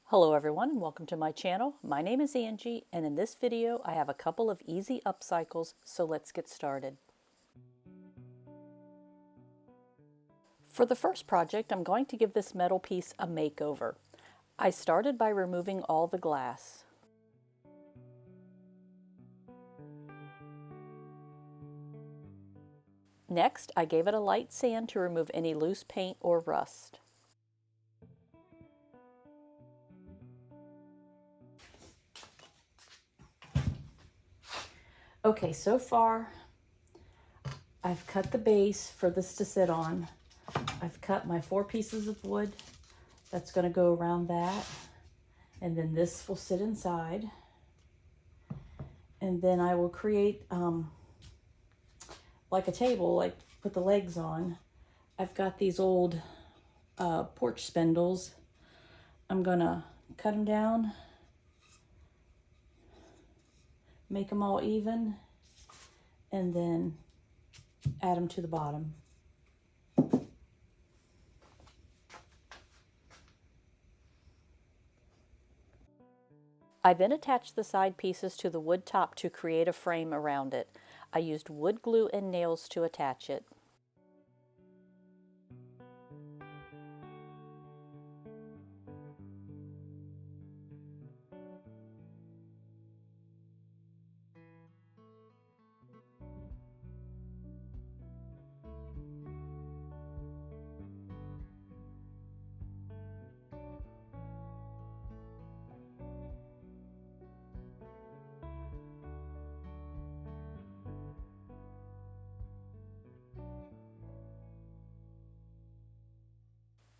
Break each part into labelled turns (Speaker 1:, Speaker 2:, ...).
Speaker 1: Hello everyone and welcome to my channel. My name is Angie and in this video I have a couple of easy upcycles, so let's get started. For the first project, I'm going to give this metal piece a makeover. I started by removing all the glass. Next, I gave it a light sand to remove any loose paint or rust. Okay, so far I've cut the base for this to sit on. I've cut my 4 pieces of wood. That's going to go around that. And then this will sit inside. And then I will create like a table, like put the legs on. I've got these old porch spindles. I'm going to cut them down, make them all even, and then add them to the bottom. I then attached the side pieces to the wood top to create a frame around it. I used wood glue and nails to attach it.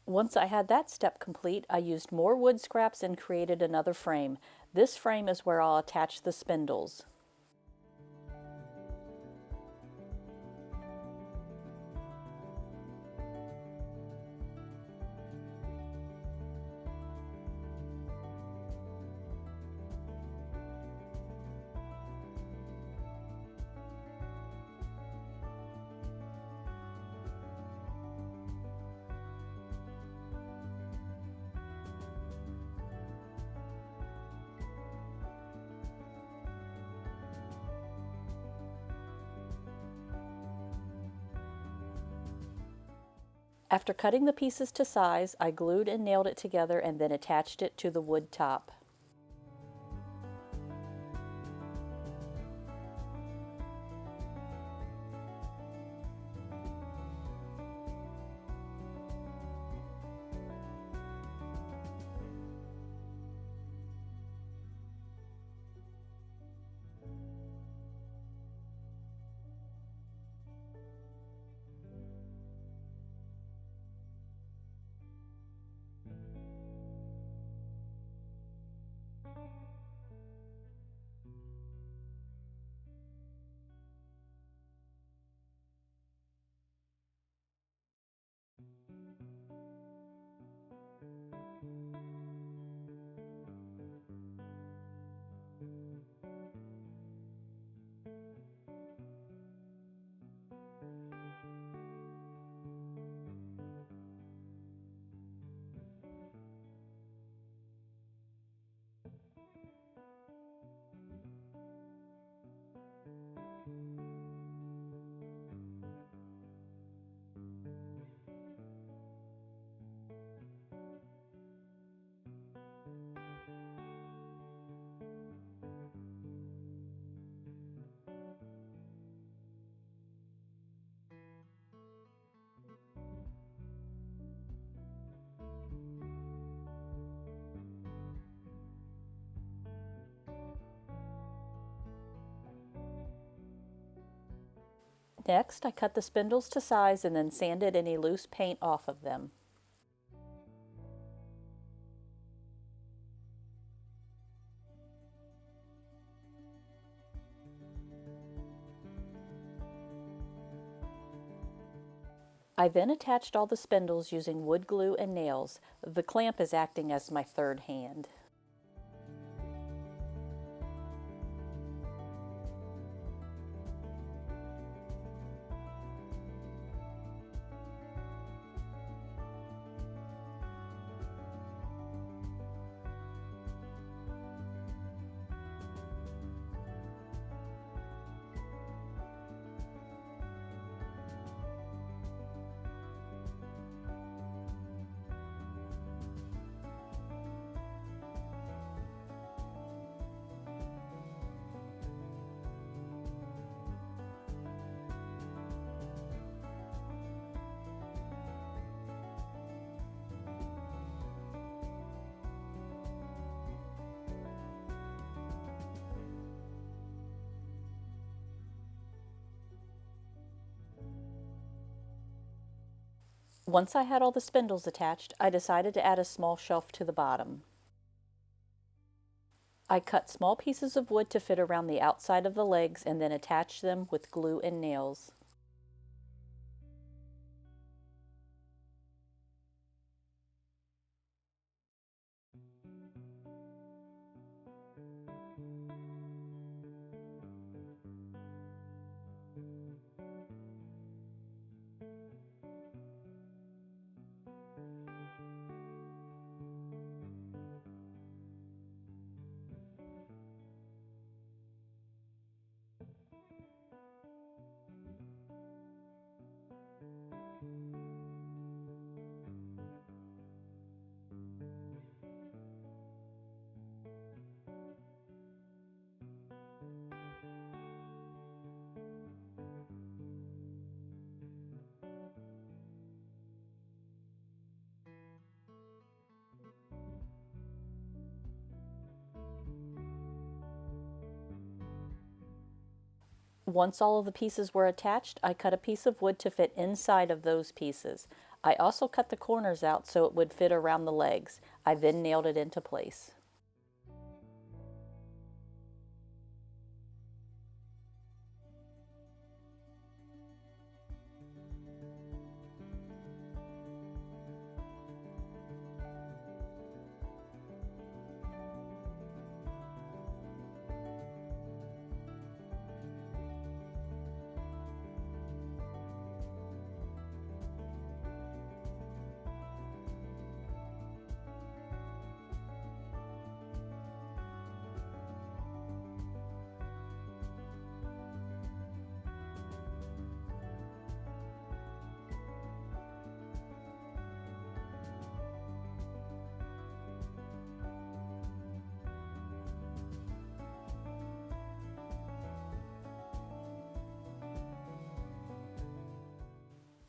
Speaker 1: Once I had that step complete, I used more wood scraps and created another frame. This frame is where I'll attach the spindles. After cutting the pieces to size, I glued and nailed it together and then attached it to the wood top. Next, I cut the spindles to size and then sanded any loose paint off of them. I then attached all the spindles using wood glue and nails. The clamp is acting as my third hand. Once I had all the spindles attached, I decided to add a small shelf to the bottom. I cut small pieces of wood to fit around the outside of the legs and then attached them with glue and nails. Once all of the pieces were attached, I cut a piece of wood to fit inside of those pieces. I also cut the corners out so it would fit around the legs. I then nailed it into place.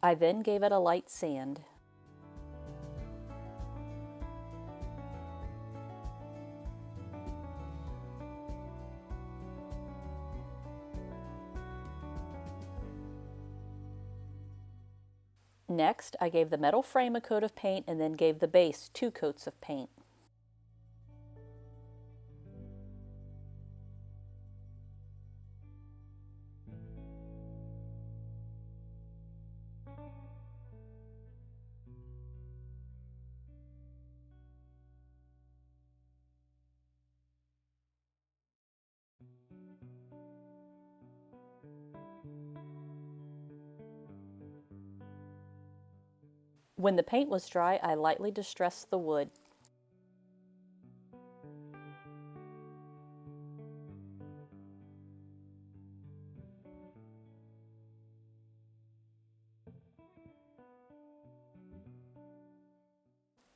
Speaker 1: I then gave it a light sand. Next, I gave the metal frame a coat of paint and then gave the base 2 coats of paint. When the paint was dry, I lightly distressed the wood.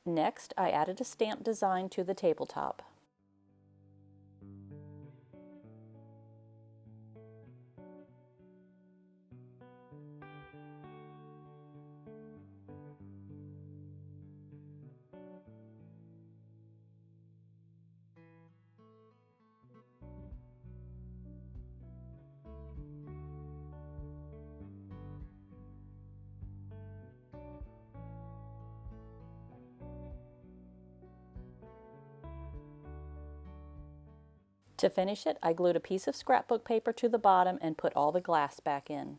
Speaker 1: Next, I added a stamp design to the tabletop. To finish it, I glued a piece of scrapbook paper to the bottom and put all the glass back in.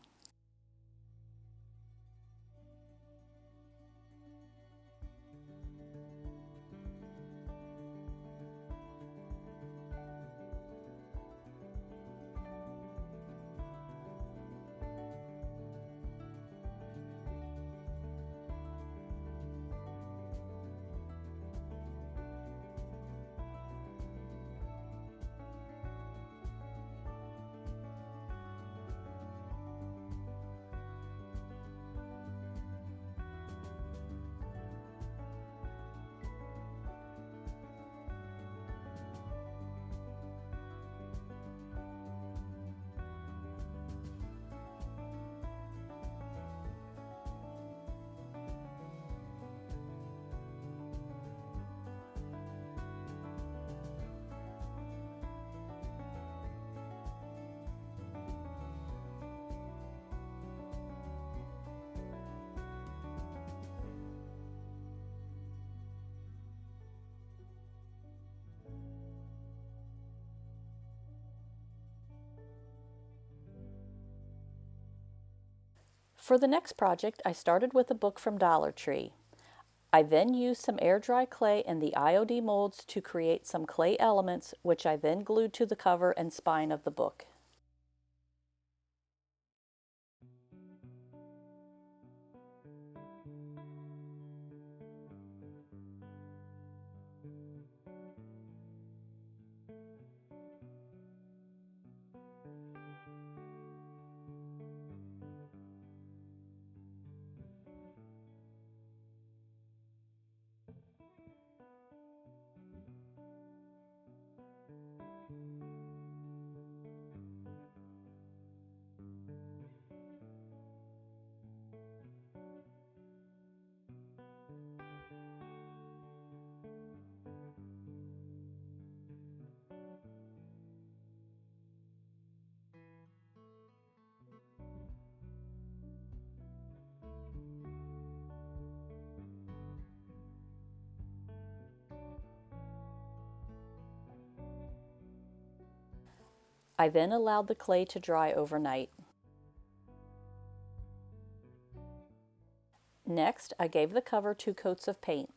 Speaker 1: For the next project, I started with a book from Dollar Tree. I then used some air dry clay and the IOD molds to create some clay elements, which I then glued to the cover and spine of the book. I then allowed the clay to dry overnight. Next, I gave the cover 2 coats of paint.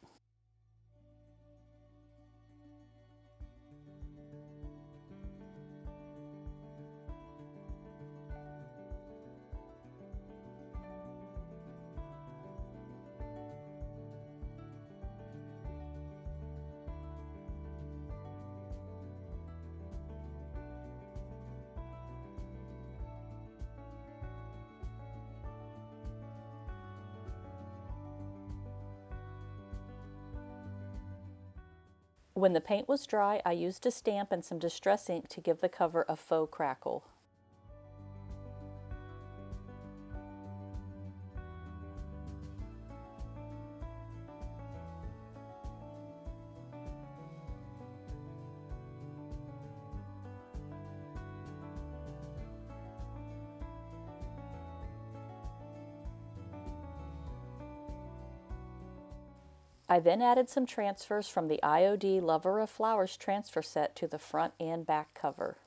Speaker 1: When the paint was dry, I used a stamp and some distress ink to give the cover a faux crackle. I then added some transfers from the IOD Lover of Flowers transfer set to the front and back cover.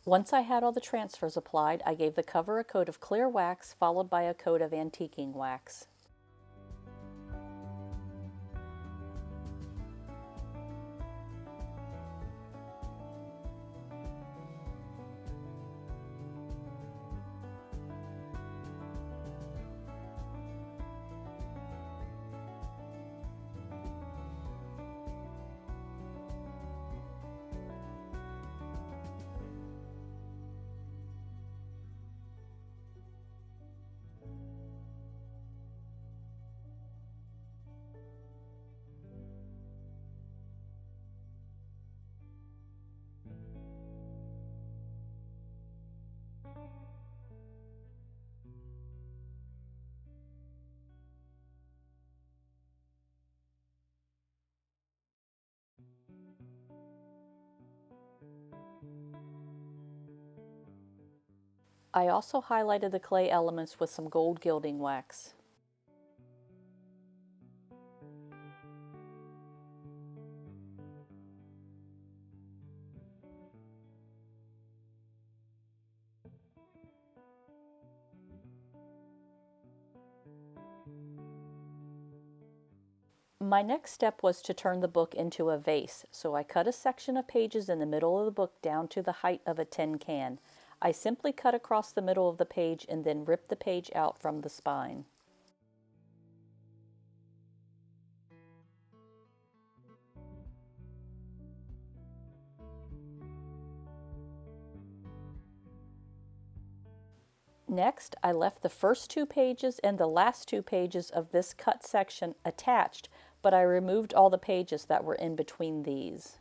Speaker 1: Once I had all the transfers applied, I gave the cover a coat of clear wax followed by a coat of antiquing wax. I also highlighted the clay elements with some gold gilding wax. My next step was to turn the book into a vase, so I cut a section of pages in the middle of the book down to the height of a tin can. I simply cut across the middle of the page and then ripped the page out from the spine. Next, I left the first 2 pages and the last 2 pages of this cut section attached, but I removed all the pages that were in between these.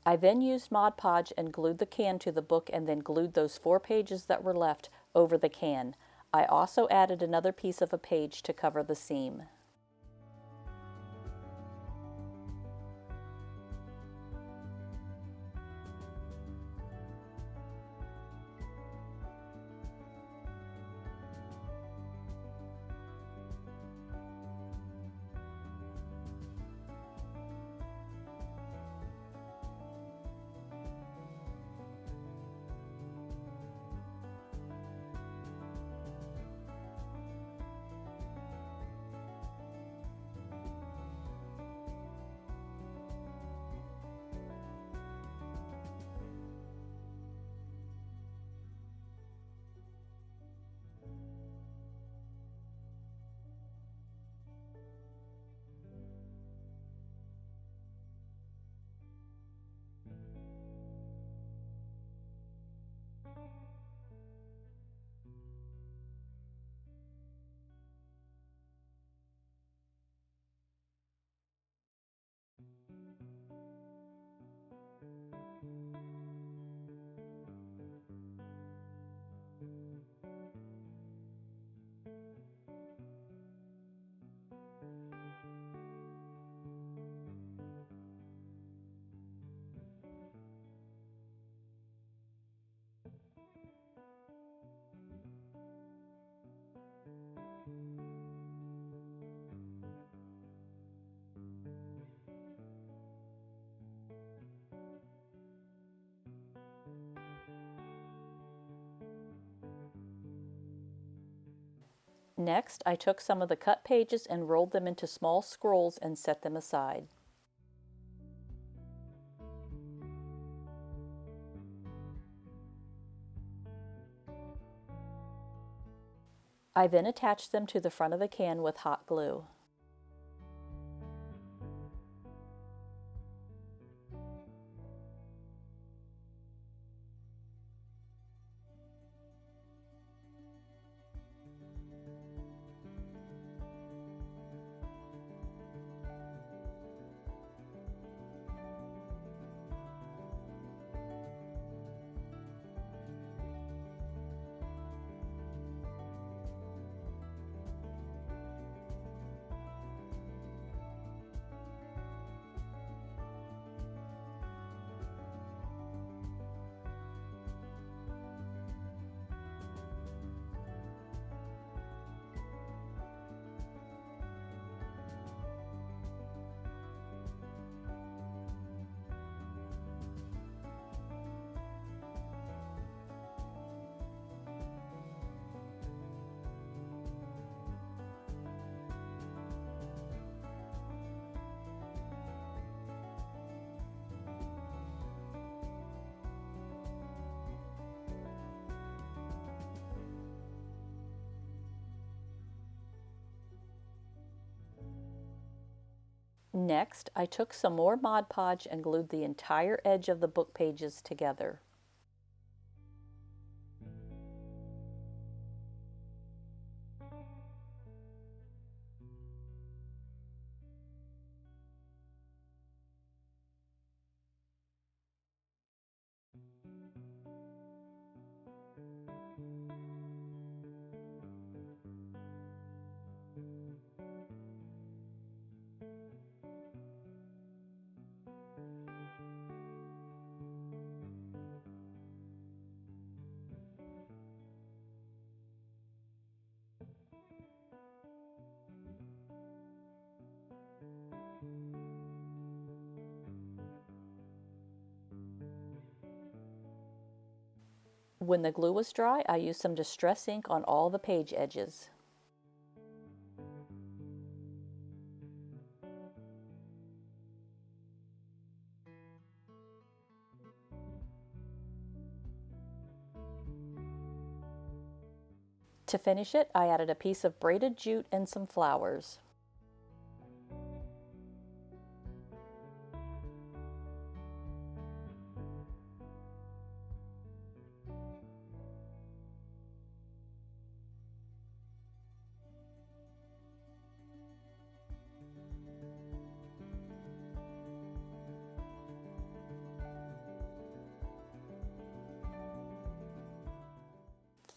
Speaker 1: I then used Mod Podge and glued the can to the book and then glued those 4 pages that were left over the can. I also added another piece of a page to cover the seam. Next, I took some of the cut pages and rolled them into small scrolls and set them aside. I then attached them to the front of the can with hot glue. Next, I took some more Mod Podge and glued the entire edge of the book pages together. When the glue was dry, I used some Distress ink on all the page edges. To finish it, I added a piece of braided jute and some flowers.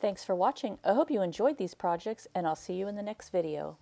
Speaker 1: Thanks for watching. I hope you enjoyed these projects, and I'll see you in the next video.